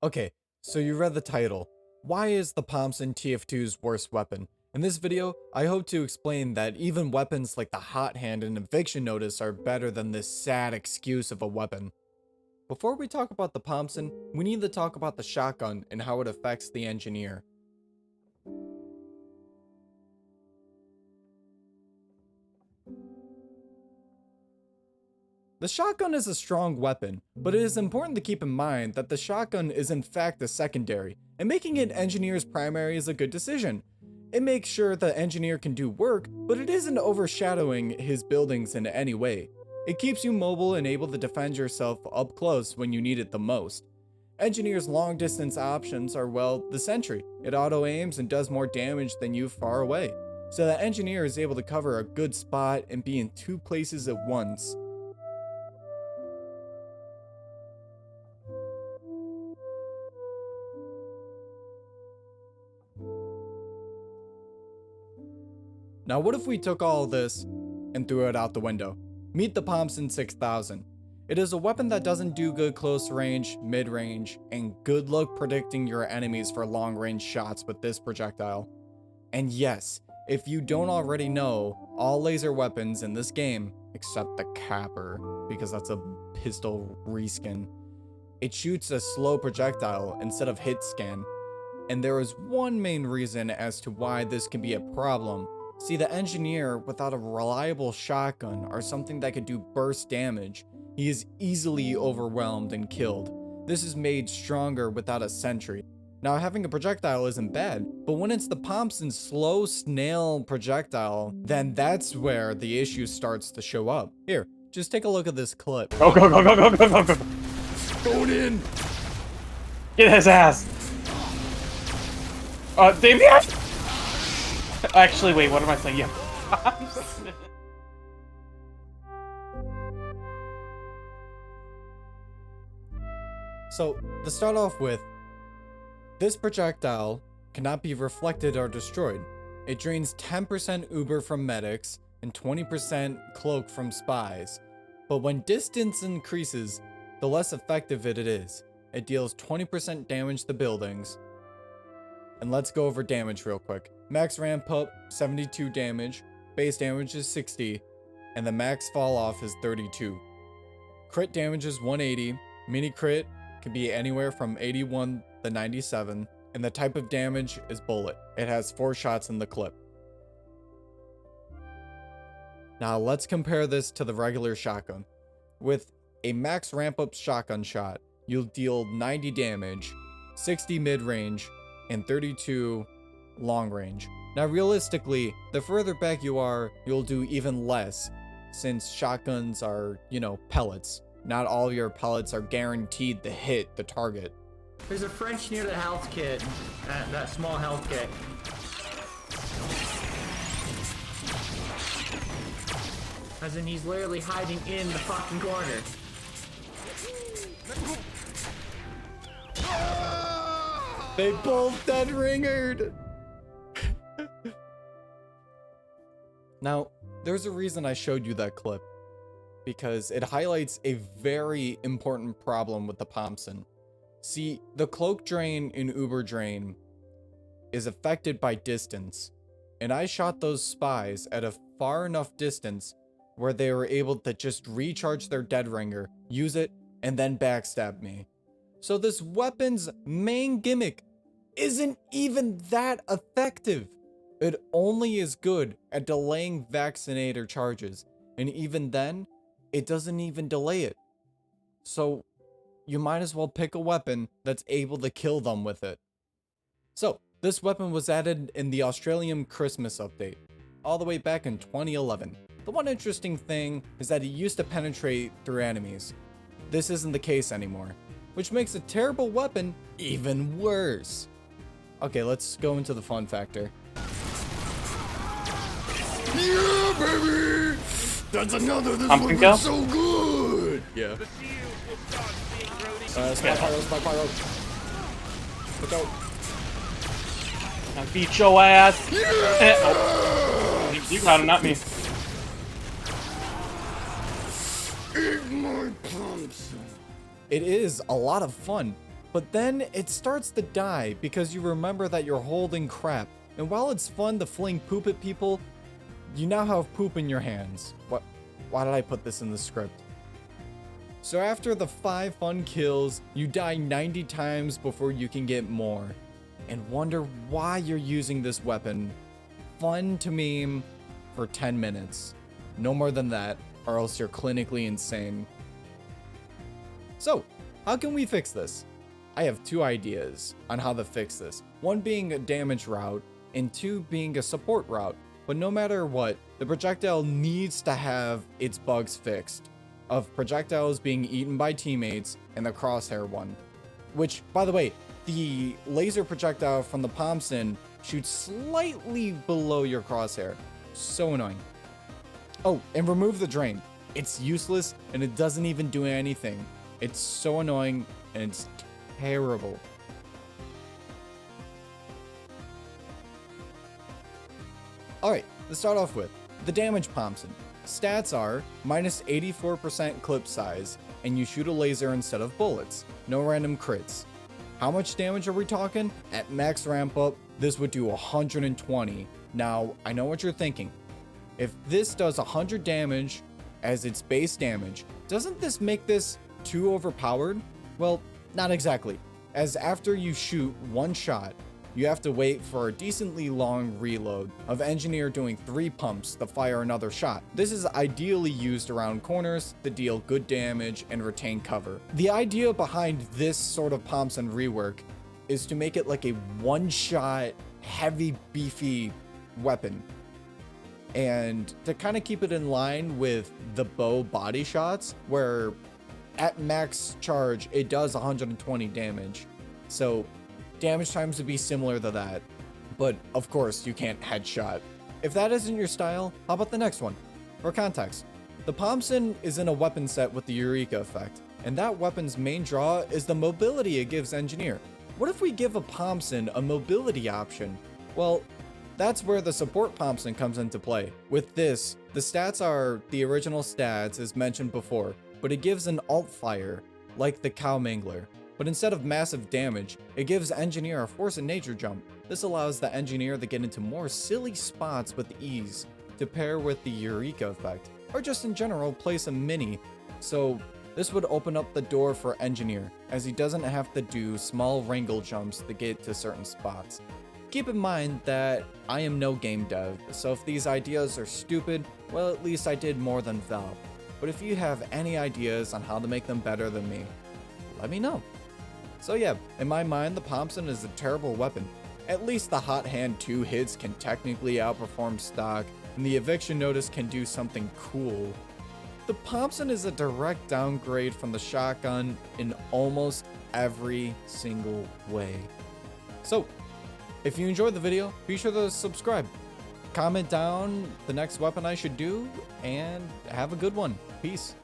Okay, so you read the title. Why is the Pomson TF2's worst weapon? In this video, I hope to explain that even weapons like the Hot Hand and Eviction Notice are better than this sad excuse of a weapon. Before we talk about the Pomson, we need to talk about the shotgun and how it affects the engineer. The shotgun is a strong weapon, but it is important to keep in mind that the shotgun is in fact a secondary, and making it engineer's primary is a good decision. It makes sure the engineer can do work, but it isn't overshadowing his buildings in any way. It keeps you mobile and able to defend yourself up close when you need it the most. Engineer's long distance options are, well, the sentry. It auto aims and does more damage than you far away, so the engineer is able to cover a good spot and be in two places at once. Now what if we took all this and threw it out the window? Meet the Pomson 6000. It is a weapon that doesn't do good close range, mid range, and good luck predicting your enemies for long range shots with this projectile. And yes, if you don't already know, all laser weapons in this game, except the Capper, because that's a pistol reskin, it shoots a slow projectile instead of hit scan. And there is one main reason as to why this can be a problem. See, the engineer without a reliable shotgun or something that could do burst damage, he is easily overwhelmed and killed. This is made stronger without a sentry. Now, having a projectile isn't bad, but when it's the Pomson's slow snail projectile, then that's where the issue starts to show up. Here, just take a look at this clip. Go, go, go, go, go, go, go, go. Going in! Get his ass! Damien! Actually, wait, what am I saying? Yeah. So, to start off with, this projectile cannot be reflected or destroyed. It drains 10% Uber from medics and 20% cloak from spies. But when distance increases, the less effective it is. It deals 20% damage to buildings. And let's go over damage real quick. Max ramp up, 72 damage. Base damage is 60. And the max fall off is 32. Crit damage is 180. Mini crit can be anywhere from 81 to 97. And the type of damage is bullet. It has 4 shots in the clip. Now let's compare this to the regular shotgun. With a max ramp up shotgun shot, you'll deal 90 damage, 60 mid range, and 32 long range. Now realistically, the further back you are, you'll do even less, since shotguns are, pellets. Not all your pellets are guaranteed to hit the target. There's a French near the health kit, that small health kit. As in, he's literally hiding in the fucking corner. They both dead ringered! Now, there's a reason I showed you that clip. Because it highlights a very important problem with the Pomson. See, the cloak drain in Uber drain is affected by distance. And I shot those spies at a far enough distance where they were able to just recharge their dead ringer, use it, and then backstab me. So this weapon's main gimmick isn't even that effective. It only is good at delaying vaccinator charges, and even then, it doesn't even delay it. So you might as well pick a weapon that's able to kill them with it. So this weapon was added in the Australian Christmas update, all the way back in 2011. The one interesting thing is that it used to penetrate through enemies. This isn't the case anymore, which makes a terrible weapon even worse. Okay, let's go into the fun factor. Yeah, baby! That's another, this weapon's so good! Yeah. Spy pyro, spy pyro. Look out. I beat your ass! Yeah! Oh. You got him, not me. Eat my Pomson. It is a lot of fun, but then it starts to die because you remember that you're holding crap. And while it's fun to fling poop at people, you now have poop in your hands. Why did I put this in the script? So after the 5 fun kills, you die 90 times before you can get more. And wonder why you're using this weapon. Fun to meme for 10 minutes. No more than that, or else you're clinically insane. So, how can we fix this? I have 2 ideas on how to fix this. One being a damage route, and 2 being a support route. But no matter what, the projectile needs to have its bugs fixed, of projectiles being eaten by teammates and the crosshair one. Which, by the way, the laser projectile from the Pomson shoots slightly below your crosshair. So annoying. Oh, and remove the drain. It's useless and it doesn't even do anything. It's so annoying and it's terrible. Alright, let's start off with the damage Pomson. Stats are minus 84% clip size, and you shoot a laser instead of bullets. No random crits. How much damage are we talking? At max ramp up, this would do 120. Now, I know what you're thinking. If this does 100 damage as its base damage, doesn't this make this too overpowered? Well, not exactly, as after you shoot one shot, you have to wait for a decently long reload of Engineer doing 3 pumps to fire another shot. This is ideally used around corners to deal good damage and retain cover. The idea behind this sort of Pomson rework is to make it like a one-shot, heavy, beefy weapon. And to kind of keep it in line with the bow body shots, where at max charge, it does 120 damage. So damage times would be similar to that, but of course you can't headshot. If that isn't your style, how about the next one? For context, the Pomson is in a weapon set with the Eureka effect, and that weapon's main draw is the mobility it gives Engineer. What if we give a Pomson a mobility option? Well, that's where the support Pomson comes into play. With this, the stats are the original stats as mentioned before, but it gives an alt fire, like the Cow Mangler. But instead of massive damage, it gives Engineer a force of nature jump. This allows the Engineer to get into more silly spots with ease, to pair with the Eureka effect, or just in general place a mini. So this would open up the door for Engineer, as he doesn't have to do small wrangle jumps to get to certain spots. Keep in mind that I am no game dev, so if these ideas are stupid, well, at least I did more than Valve. But if you have any ideas on how to make them better than me, let me know. So yeah, in my mind, the Pomson is a terrible weapon. At least the Hot Hand 2 hits can technically outperform stock, and the eviction notice can do something cool. The Pomson is a direct downgrade from the shotgun in almost every single way. So, if you enjoyed the video, be sure to subscribe. Comment down the next weapon I should do, and have a good one. Peace.